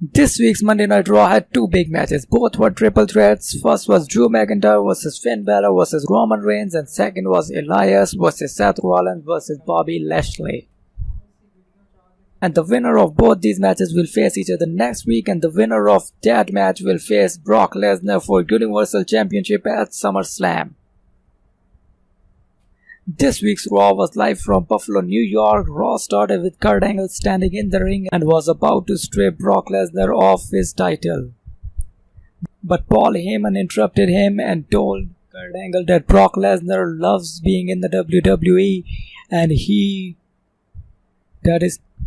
This week's Monday Night Raw had two big matches. Both were triple threats. First was Drew McIntyre vs Finn Balor vs Roman Reigns, and second was Elias vs Seth Rollins vs Bobby Lashley. And the winner of both these matches will face each other next week, and the winner of that match will face Brock Lesnar for Universal Championship at SummerSlam. This week's Raw was live from Buffalo, New York. Raw started with Kurt Angle standing in the ring and was about to strip Brock Lesnar off his title. But Paul Heyman interrupted him and told Kurt Angle that Brock Lesnar loves being in the WWE, and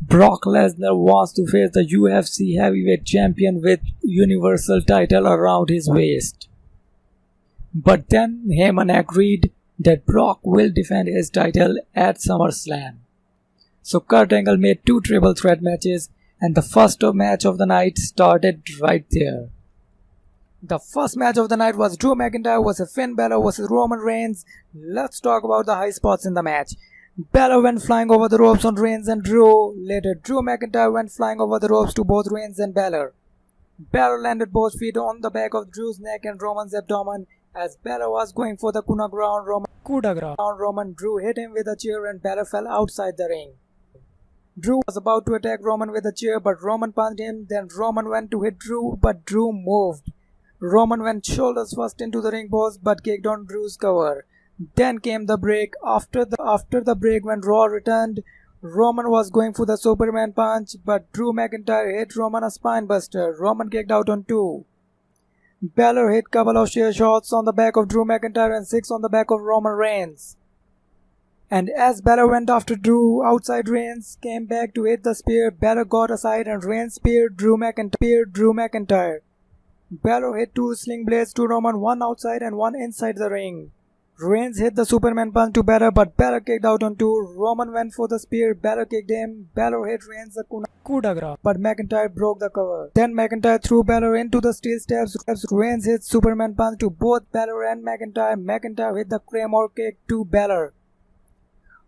Brock Lesnar wants to face the UFC heavyweight champion with Universal title around his waist. But then Heyman agreed that Brock will defend his title at SummerSlam. So Kurt Angle made two triple threat matches, and the first match of the night started right there. The first match of the night was Drew McIntyre vs Finn Balor vs Roman Reigns. Let's talk about the high spots in the match. Balor went flying over the ropes on Reigns and Drew. Later, Drew McIntyre went flying over the ropes to both Reigns and Balor. Balor landed both feet on the back of Drew's neck and Roman's abdomen. As Balor was going for the coup de grace, Roman Drew hit him with a chair and Balor fell outside the ring. Drew was about to attack Roman with a chair, but Roman punched him. Then Roman went to hit Drew, but Drew moved. Roman went shoulders first into the ring post, but kicked on Drew's cover. Then came the break. After the break, when Raw returned, Roman was going for the Superman punch, but Drew McIntyre hit Roman a spine buster. Roman kicked out on 2. Balor hit couple of chair shots on the back of Drew McIntyre and 6 on the back of Roman Reigns. And as Balor went after Drew, outside Reigns came back to hit the spear. Balor got aside and Reigns speared Drew McIntyre. Balor hit 2 sling blades to Roman, one outside and one inside the ring. Reigns hit the Superman punch to Balor, but Balor kicked out on 2. Roman went for the spear. Balor kicked him. Balor hit Reigns a coup de grace, but McIntyre broke the cover. Then McIntyre threw Balor into the steel steps. Reigns hit Superman punch to both Balor and McIntyre. McIntyre hit the Claymore kick to Balor.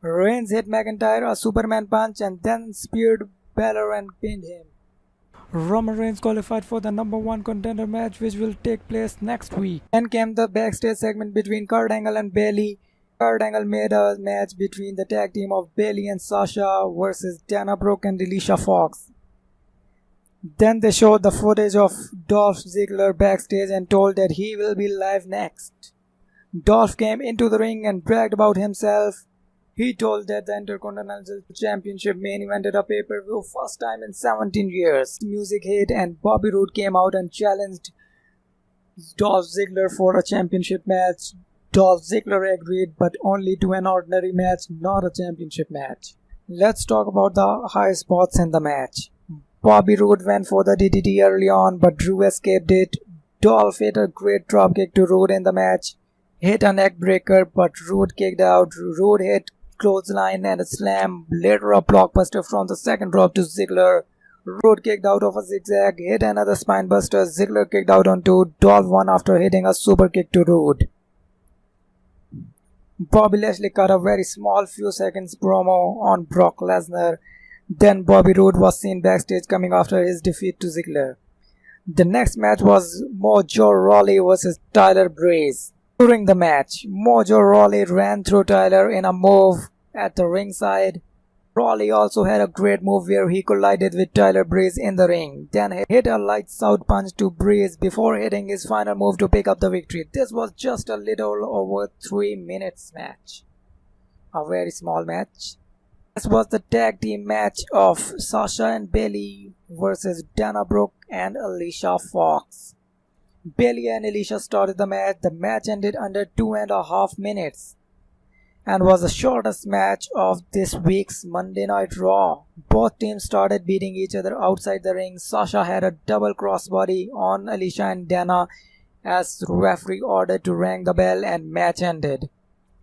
Reigns hit McIntyre a Superman punch and then speared Balor and pinned him. Roman Reigns qualified for the number 1 contender match, which will take place next week. Then came the backstage segment between Kurt Angle and Bayley. Kurt Angle made a match between the tag team of Bayley and Sasha versus Dana Brooke and Alicia Fox. Then they showed the footage of Dolph Ziggler backstage and told that he will be live next. Dolph came into the ring and bragged about himself. He told that the Intercontinental Championship main evented a pay-per-view first time in 17 years. Music hit and Bobby Roode came out and challenged Dolph Ziggler for a championship match. Dolph Ziggler agreed, but only to an ordinary match, not a championship match. Let's talk about the high spots in the match. Bobby Roode went for the DDT early on, but Drew escaped it. Dolph hit a great dropkick to Roode in the match. Hit a neck breaker, but Roode kicked out. Roode hit clothesline and a slam, later a blockbuster from the second rope to Ziggler. Roode kicked out of a zigzag, hit another spinebuster. Ziggler kicked out on 2. Dolph won after hitting a super kick to Roode. Bobby Lashley cut a very small few seconds promo on Brock Lesnar. Then Bobby Roode was seen backstage coming after his defeat to Ziggler. The next match was Mojo Rawley vs Tyler Breeze. During the match, Mojo Rawley ran through Tyler in a move at the ringside. Rawley also had a great move where he collided with Tyler Breeze in the ring. Then he hit a lights out punch to Breeze before hitting his final move to pick up the victory. This was just a little over 3 minutes match. A very small match. This was the tag team match of Sasha and Bayley versus Dana Brooke and Alicia Fox. Bayley and Alicia started the match. The match ended under 2.5 minutes and was the shortest match of this week's Monday Night Raw. Both teams started beating each other outside the ring. Sasha had a double crossbody on Alicia and Dana as the referee ordered to ring the bell, and match ended.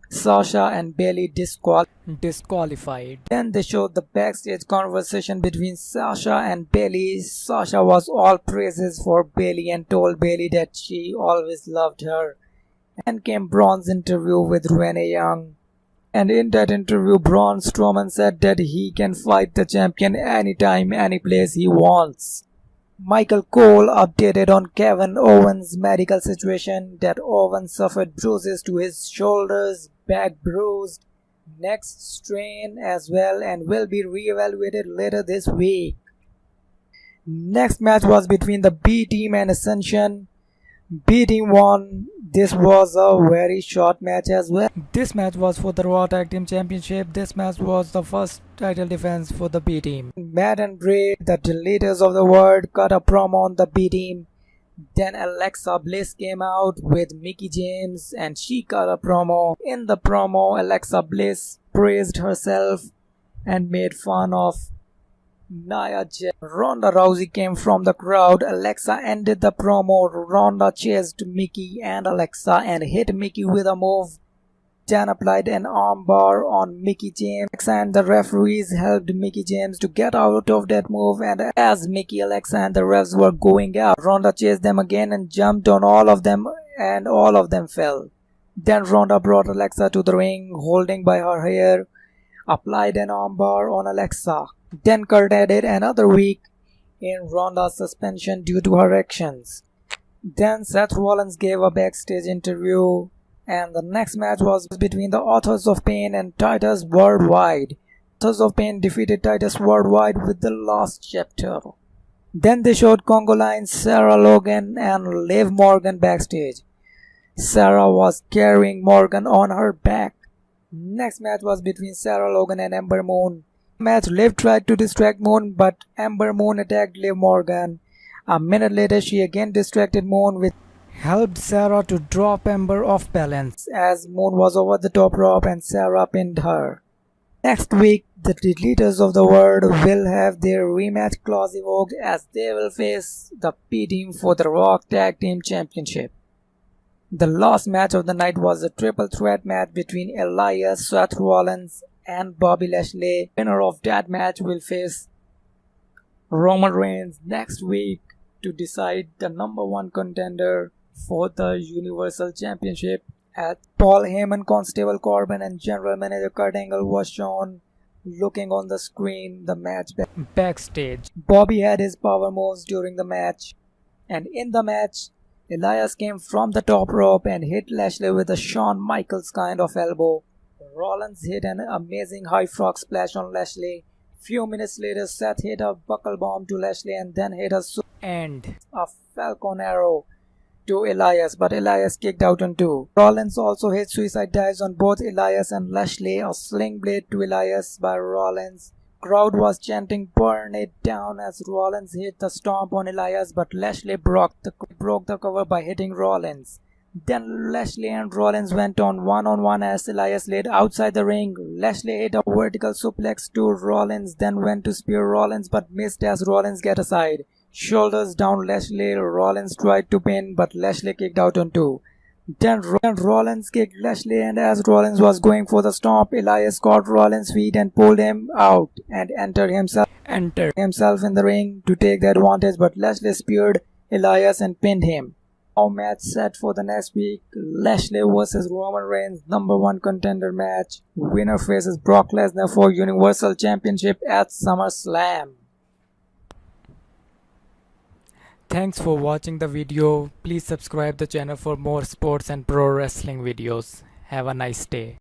Sasha and Bayley disqualified. Then they showed the backstage conversation between Sasha and Bayley. Sasha was all praises for Bayley and told Bayley that she always loved her. And came Braun's interview with Renee Young. And in that interview, Braun Strowman said that he can fight the champion anytime, any place he wants. Michael Cole updated on Kevin Owens' medical situation that Owens suffered bruises to his shoulders, back bruised, neck strain as well, and will be re-evaluated later this week. Next match was between the B team and Ascension. B team won. This was a very short match as well. This match was for the Raw Tag Team Championship. This match was the first title defense for the B team. Matt and Bray, the leaders of the world, cut a promo on the B team. Then Alexa Bliss came out with Mickie James and she cut a promo. In the promo, Alexa Bliss praised herself and made fun of Nia Jax. Ronda Rousey came from the crowd. Alexa ended the promo. Ronda chased Mickie and Alexa and hit Mickie with a move. Then applied an armbar on Mickie James. Alexa and the referees helped Mickie James to get out of that move, and as Mickie, Alexa and the refs were going out, Ronda chased them again and jumped on all of them and all of them fell. Then Ronda brought Alexa to the ring holding by her hair, applied an armbar on Alexa. Then Kurt added another week in Ronda's suspension due to her actions. Then Seth Rollins gave a backstage interview, and the next match was between the Authors of Pain and Titus Worldwide. Authors of Pain defeated Titus Worldwide with the last chapter. Then they showed Congo Line, Sarah Logan and Liv Morgan backstage. Sarah was carrying Morgan on her back. Next match was between Sarah Logan and Ember Moon. Match, Liv tried to distract Moon, but Ember Moon attacked Liv Morgan. A minute later, she again distracted Moon, which helped Sarah to drop Ember off balance as Moon was over the top rope and Sarah pinned her. Next week, the leaders of the world will have their rematch clause evoked as they will face the P team for the Raw Tag Team Championship. The last match of the night was a triple threat match between Elias, Seth Rollins and Bobby Lashley. Winner of that match will face Roman Reigns next week to decide the number one contender for the Universal Championship. As Paul Heyman, Constable Corbin and General Manager Kurt Angle was shown looking on the screen the match backstage. Bobby had his power moves during the match, and in the match Elias came from the top rope and hit Lashley with a Shawn Michaels kind of elbow. Rollins hit an amazing high frog splash on Lashley. Few minutes later, Seth hit a buckle bomb to Lashley and then hit a Falcon Arrow to Elias, but Elias kicked out on two. Rollins also hit suicide dives on both Elias and Lashley. A sling blade to Elias by Rollins. Crowd was chanting "Burn it down" as Rollins hit the stomp on Elias, but Lashley broke the cover by hitting Rollins. Then Lashley and Rollins went on one-on-one as Elias laid outside the ring. Lashley hit a vertical suplex to Rollins, then went to spear Rollins but missed as Rollins get aside. Shoulders down Lashley, Rollins tried to pin but Lashley kicked out on two. Then Rollins kicked Lashley, and as Rollins was going for the stomp, Elias caught Rollins' feet and pulled him out and entered himself in the ring to take the advantage, but Lashley speared Elias and pinned him. Now match set for the next week: Lashley vs Roman Reigns, number one contender match. Winner faces Brock Lesnar for Universal Championship at SummerSlam. Thanks for watching the video. Please subscribe the channel for more sports and pro wrestling videos. Have a nice day.